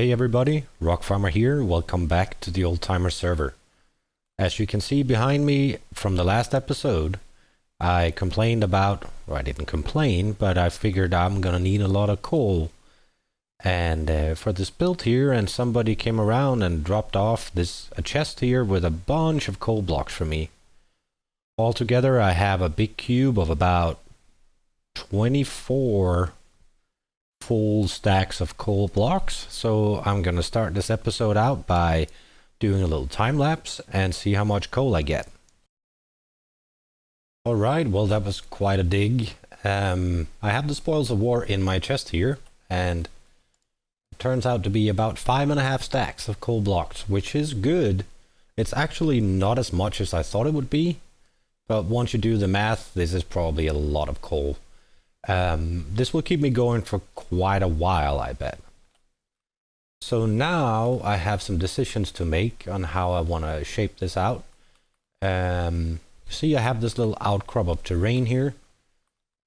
Hey everybody, Rockfarmer here. Welcome back to the Oldtimers server. As you can see behind me from the last episode, I complained about, well, I didn't complain, but I figured I'm gonna need a lot of coal. And for this build here, and somebody came around and dropped off a chest here with a bunch of coal blocks for me. Altogether, I have a big cube of about 24 full stacks of coal blocks. So I'm gonna start this episode out by doing a little time lapse and see how much coal I get. Alright, well that was quite a dig. I have the spoils of war in my chest here, and it turns out to be about 5.5 stacks of coal blocks, which is good. It's actually not as much as I thought it would be, but once you do the math, this is probably a lot of coal. This will keep me going for quite a while, I bet. So now I have some decisions to make on how I want to shape this out. See, I have this little outcrop of terrain here,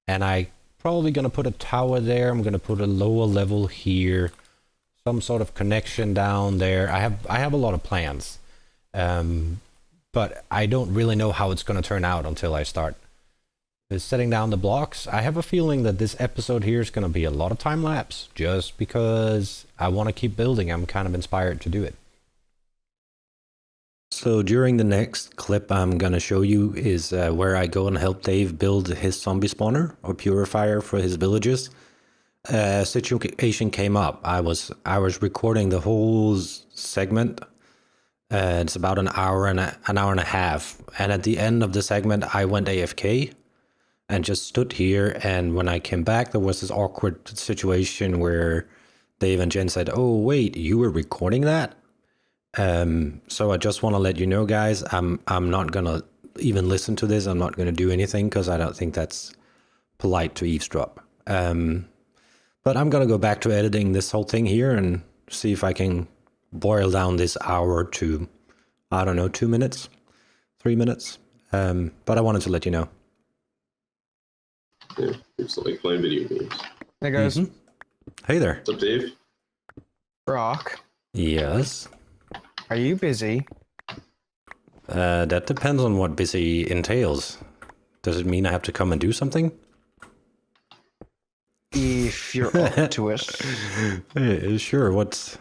and I probably gonna put a tower there. I'm gonna put a lower level here, some sort of connection down there. I have a lot of plans, but I don't really know how it's gonna turn out until I start setting down the blocks. I have a feeling that this episode here is going to be a lot of time lapse, just because I want to keep building. I'm kind of inspired to do it. So during the next clip I'm going to show you is where I go and help Dave build his zombie spawner or purifier for his villages. Situation came up. I was recording the whole segment. It's about an hour and a half, and at the end of the segment I went AFK and just stood here, and when I came back there was this awkward situation where Dave and Jen said, "Oh wait, you were recording that?" So I just want to let you know, guys, I'm not gonna even listen to this. I'm not gonna do anything because I don't think that's polite to eavesdrop. But I'm gonna go back to editing this whole thing here and see if I can boil down this hour to, I don't know, 2 minutes, 3 minutes. But I wanted to let you know. Yeah, it's like playing video games. Hey guys. Hey there. What's up, Dave? Rock, Yes. are you busy? That depends on what busy entails. Does it mean I have to come and do something? If you're up to it. Hey, sure. What's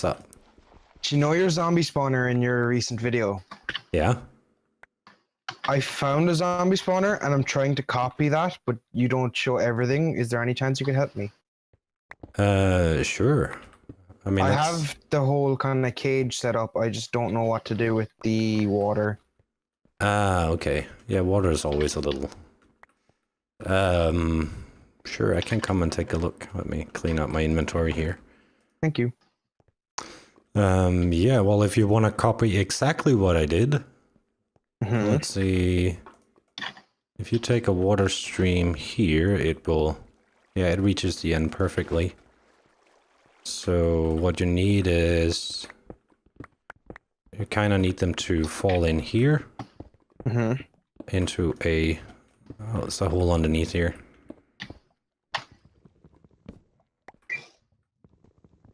up? Do you know your zombie spawner in your recent video? Yeah. I found a zombie spawner and I'm trying to copy that, but you don't show everything. Is there any chance you can help me? Sure. I mean, I have the whole kind of cage set up. I just don't know what to do with the water. Okay. Yeah, water is always a little... Sure, I can come and take a look. Let me clean up my inventory here. Thank you. Yeah, well, if you want to copy exactly what I did... Let's see. If you take a water stream here, it will... Yeah, it reaches the end perfectly. So what you need is... You kind of need them to fall in here. Into a... Oh, it's a hole underneath here.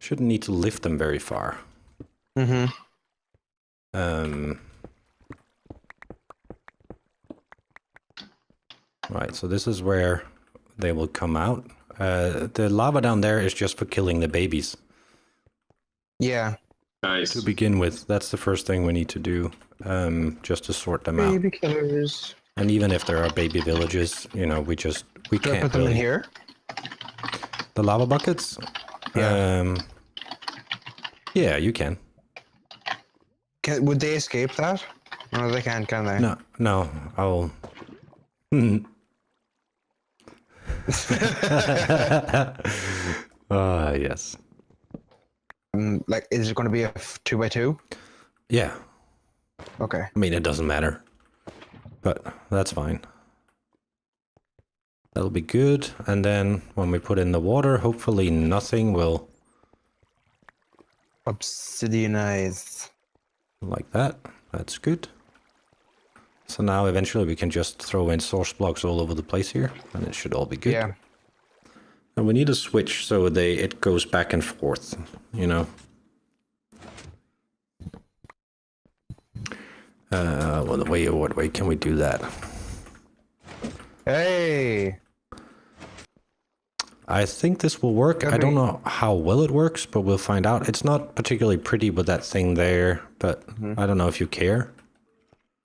Shouldn't need to lift them very far. Right, so this is where they will come out. The lava down there is just for killing the babies. Yeah. Nice. To begin with, that's the first thing we need to do, just to sort them out. Baby killers. And even if there are baby villages, you know, we Do I can't put them really... in here? The lava buckets? Yeah. Yeah, you can. Would they escape that? No, they can't, can they? No, I'll... Yes. Like, is it going to be a 2x2? Yeah. Okay. I mean, it doesn't matter. But that's fine. That'll be good. And then when we put in the water, hopefully nothing will... Obsidianize. Like that. That's good. So now eventually we can just throw in source blocks all over the place here, and it should all be good. Yeah. And we need a switch so it goes back and forth, you know. What way can we do that? Hey! I think this will work. I don't know how well it works, but we'll find out. It's not particularly pretty with that thing there, but I don't know if you care.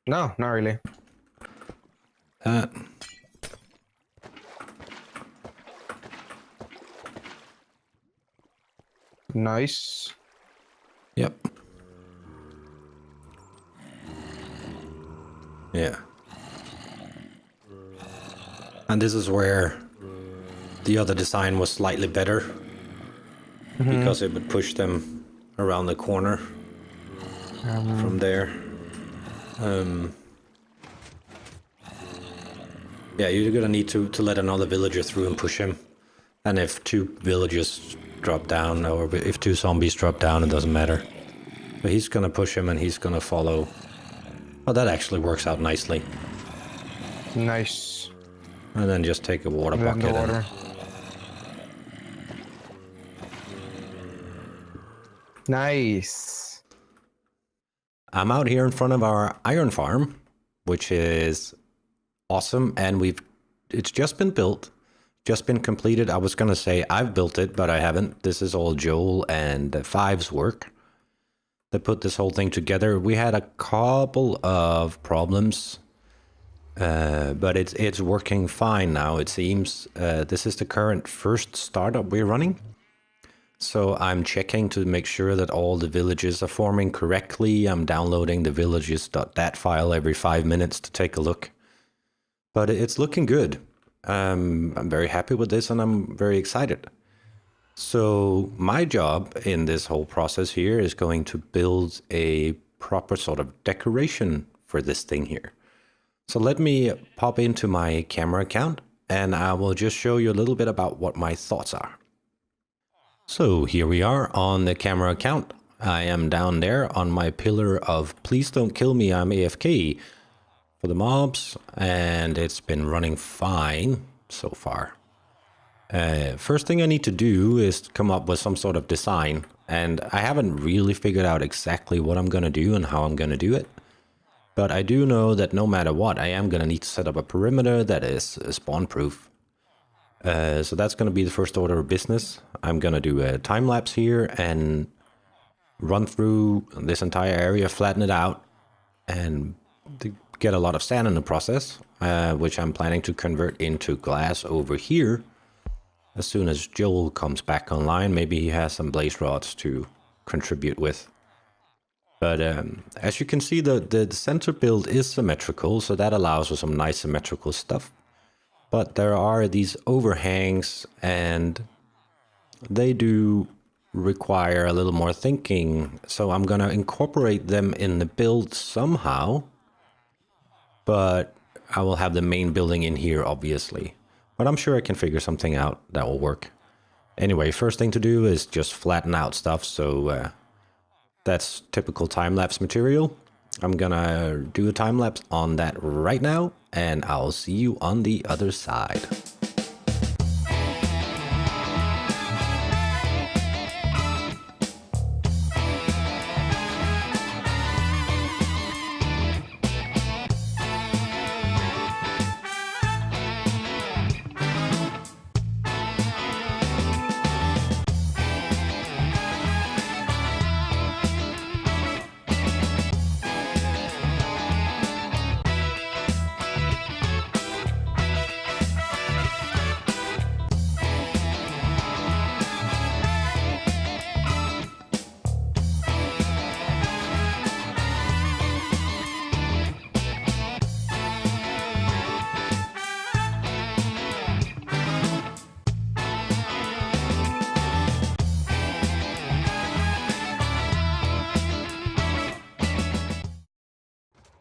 No, not really. Nice. Yep. Yeah. And this is where the other design was slightly better because it would push them around the corner from there. Yeah, you're gonna need to let another villager through and push him. And if 2 villagers drop down, or if 2 zombies drop down, it doesn't matter. But he's gonna push him and he's gonna follow. Oh, that actually works out nicely. Nice. And then just take a water And then bucket. the water. Nice. I'm out here in front of our iron farm, which is awesome, and it's just been built, just been completed. I was gonna say I've built it, but I haven't. This is all Joel and Five's work that put this whole thing together. We had a couple of problems, but it's working fine now, it seems. This is the current first startup we're running. So I'm checking to make sure that all the villages are forming correctly. I'm downloading the villages.dat file every 5 minutes to take a look. But it's looking good. I'm very happy with this and I'm very excited. So my job in this whole process here is going to build a proper sort of decoration for this thing here. So let me pop into my camera account and I will just show you a little bit about what my thoughts are. So here we are on the camera account. I am down there on my pillar of please don't kill me, I'm AFK for the mobs, and it's been running fine so far. First thing I need to do is come up with some sort of design, and I haven't really figured out exactly what I'm going to do and how I'm going to do it. But I do know that no matter what, I am going to need to set up a perimeter that is spawn proof. So that's going to be the first order of business. I'm going to do a time lapse here and run through this entire area, flatten it out, and get a lot of sand in the process, which I'm planning to convert into glass over here as soon as Joel comes back online. Maybe he has some blaze rods to contribute with. But as you can see, the center build is symmetrical, so that allows for some nice symmetrical stuff. But there are these overhangs, and they do require a little more thinking. So I'm going to incorporate them in the build somehow. But I will have the main building in here, obviously. But I'm sure I can figure something out that will work. Anyway, first thing to do is just flatten out stuff. So that's typical time-lapse material. I'm gonna do a time-lapse on that right now, and I'll see you on the other side.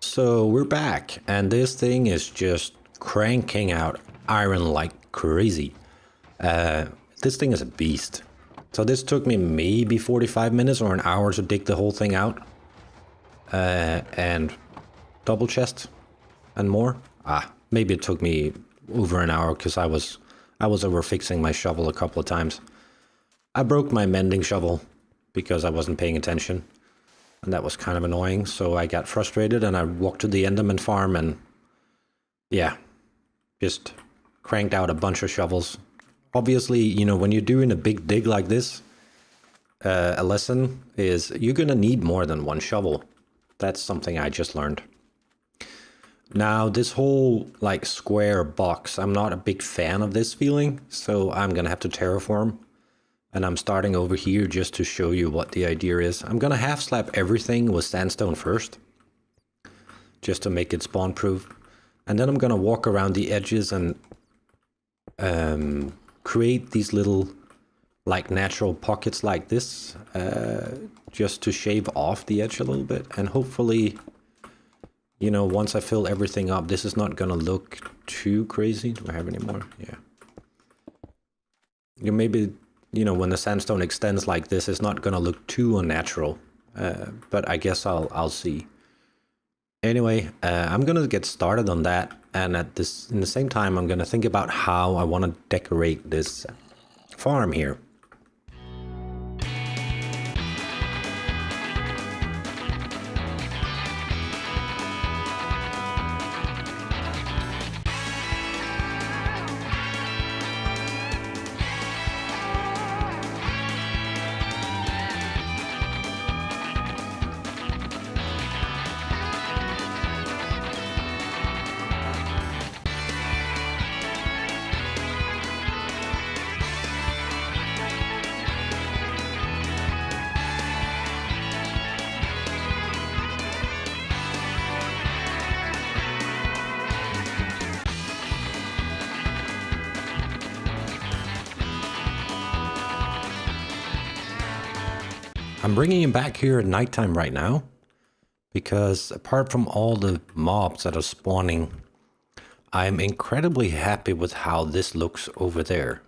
So we're back, and this thing is just cranking out iron like crazy. This thing is a beast. So this took me maybe 45 minutes or an hour to dig the whole thing out. And double chest and more. Maybe it took me over an hour because I was I was over fixing my shovel a couple of times. I broke my mending shovel because I wasn't paying attention. And that was kind of annoying, so I got frustrated and I walked to the Enderman Farm and, yeah, just cranked out a bunch of shovels. Obviously, you know, when you're doing a big dig like this, a lesson is you're gonna need more than one shovel. That's something I just learned. Now, this whole, like, square box, I'm not a big fan of this feeling, so I'm gonna have to terraform. And I'm starting over here just to show you what the idea is. I'm gonna half slap everything with sandstone first, just to make it spawn proof. And then I'm gonna walk around the edges and create these little like natural pockets like this, just to shave off the edge a little bit. And hopefully, you know, once I fill everything up, this is not gonna look too crazy. Do I have any more? Yeah. You maybe, you know, when the sandstone extends like this, it's not gonna look too unnatural. But I guess I'll see. Anyway, I'm gonna get started on that, and in the same time, I'm gonna think about how I want to decorate this farm here. I'm bringing him back here at nighttime right now, because apart from all the mobs that are spawning, I'm incredibly happy with how this looks over there.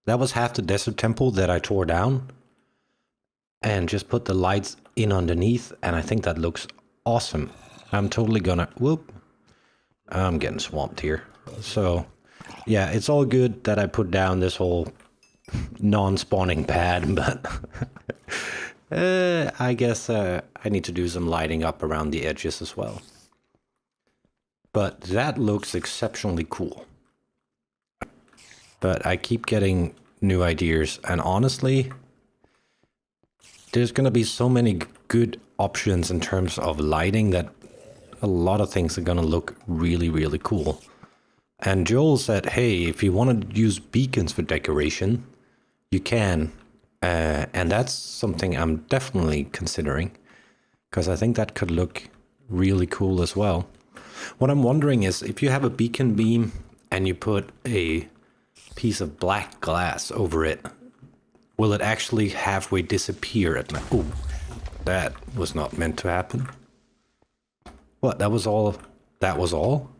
That was half the desert temple that I tore down and just put the lights in underneath, and I think that looks awesome. I'm totally gonna, whoop, I'm getting swamped here. So yeah, it's all good that I put down this whole non-spawning pad, but I guess I need to do some lighting up around the edges as well. But that looks exceptionally cool. But I keep getting new ideas, and honestly, there's gonna be so many good options in terms of lighting that a lot of things are gonna look really, really cool. And Joel said, hey, if you want to use beacons for decoration, you can. And that's something I'm definitely considering, because I think that could look really cool as well. What I'm wondering is, if you have a beacon beam and you put a piece of black glass over it, will it actually halfway disappear at night? Oh, that was not meant to happen. What, that was all? That was all?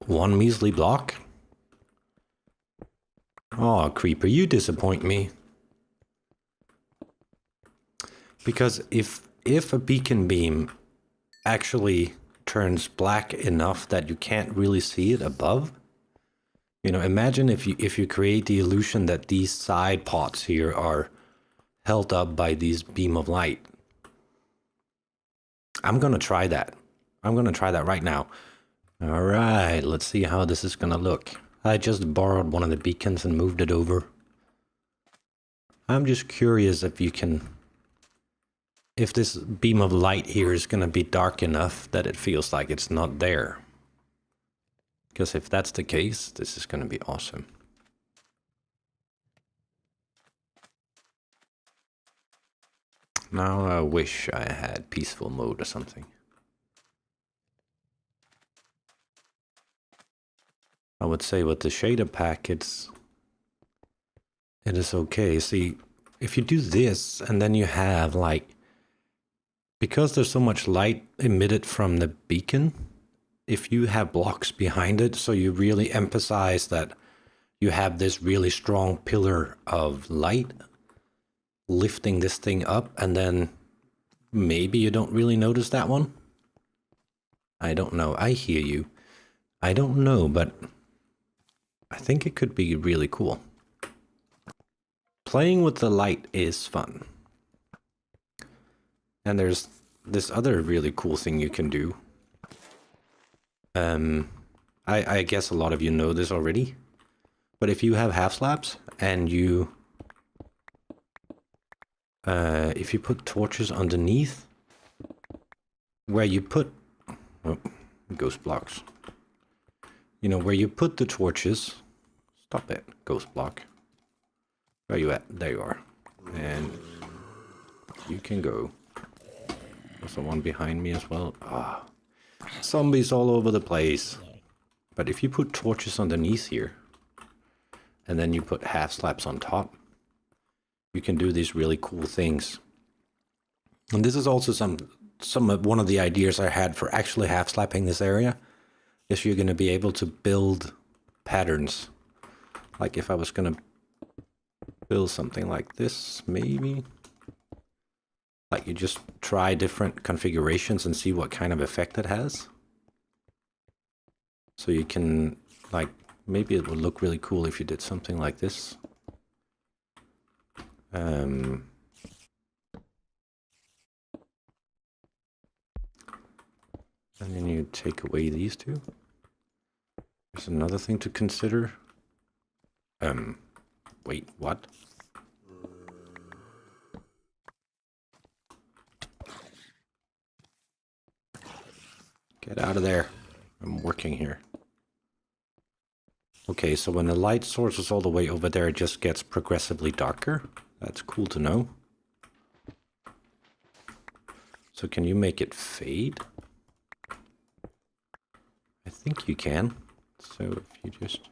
One measly block? Oh, Creeper, you disappoint me. Because if a beacon beam actually turns black enough that you can't really see it above, you know, imagine if you create the illusion that these side pots here are held up by these beam of light. I'm gonna try that. I'm gonna try that right now. All right, let's see how this is gonna look. I just borrowed one of the beacons and moved it over. I'm just curious if you can, if this beam of light here is gonna be dark enough that it feels like it's not there. Because if that's the case, this is gonna be awesome. Now I wish I had peaceful mode or something. I would say with the shader pack, it is okay. See, if you do this and then you have like, because there's so much light emitted from the beacon, if you have blocks behind it, so you really emphasize that you have this really strong pillar of light lifting this thing up, and then maybe you don't really notice that one. I don't know. I hear you. I don't know, but I think it could be really cool. Playing with the light is fun. And there's this other really cool thing you can do. I guess a lot of you know this already. But if you have half slabs and you... if you put torches underneath, where you put... Oh, ghost blocks. You know, where you put the torches... Stop it, ghost block. Where are you at? There you are. And you can go. There's the one behind me as well. Ah, zombies all over the place. But if you put torches underneath here, and then you put half slabs on top, you can do these really cool things. And this is also one of the ideas I had for actually half slapping this area. Is you're going to be able to build patterns. Like if I was going to build something like this, maybe. Like you just try different configurations and see what kind of effect it has. So you can, like, maybe it would look really cool if you did something like this. And then you take away these two. There's another thing to consider. Wait, what? Get out of there. I'm working here. Okay, so when the light source is all the way over there, it just gets progressively darker. That's cool to know. So can you make it fade? I think you can. So if you just...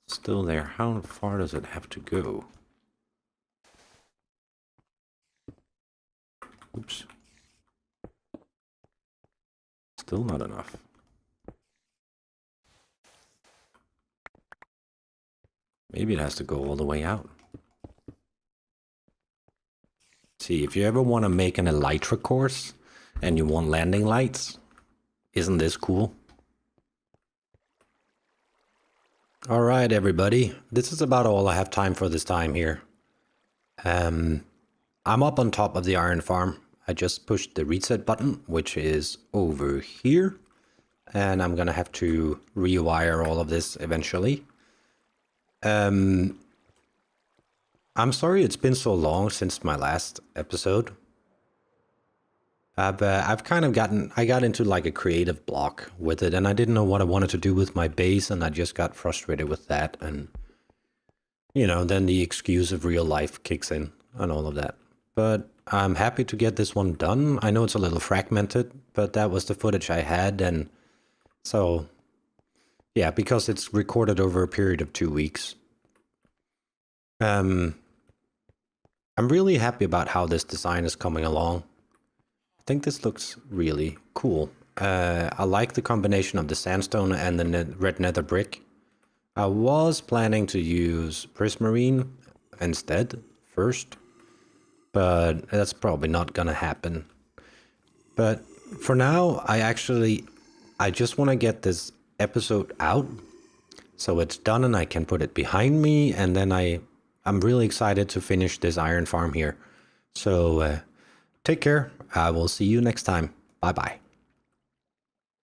Still there. How far does it have to go? Oops. Still not enough. Maybe it has to go all the way out. See, if you ever want to make an elytra course and you want landing lights, isn't this cool? Alright everybody, this is about all I have time for this time here. I'm up on top of the iron farm. I just pushed the reset button, which is over here. And I'm gonna have to rewire all of this eventually. I'm sorry it's been so long since my last episode. I've kind of I got into like a creative block with it, and I didn't know what I wanted to do with my base, and I just got frustrated with that, and you know, then the excuse of real life kicks in and all of that. But I'm happy to get this one done. I know it's a little fragmented, but that was the footage I had, and so yeah, because it's recorded over a period of 2 weeks. I'm really happy about how this design is coming along. I think this looks really cool. I like the combination of the sandstone and the red nether brick. I was planning to use prismarine instead first, but that's probably not gonna happen. But for now, I just want to get this episode out so it's done and I can put it behind me, and then I'm really excited to finish this iron farm here. So take care. I will see you next time. Bye bye.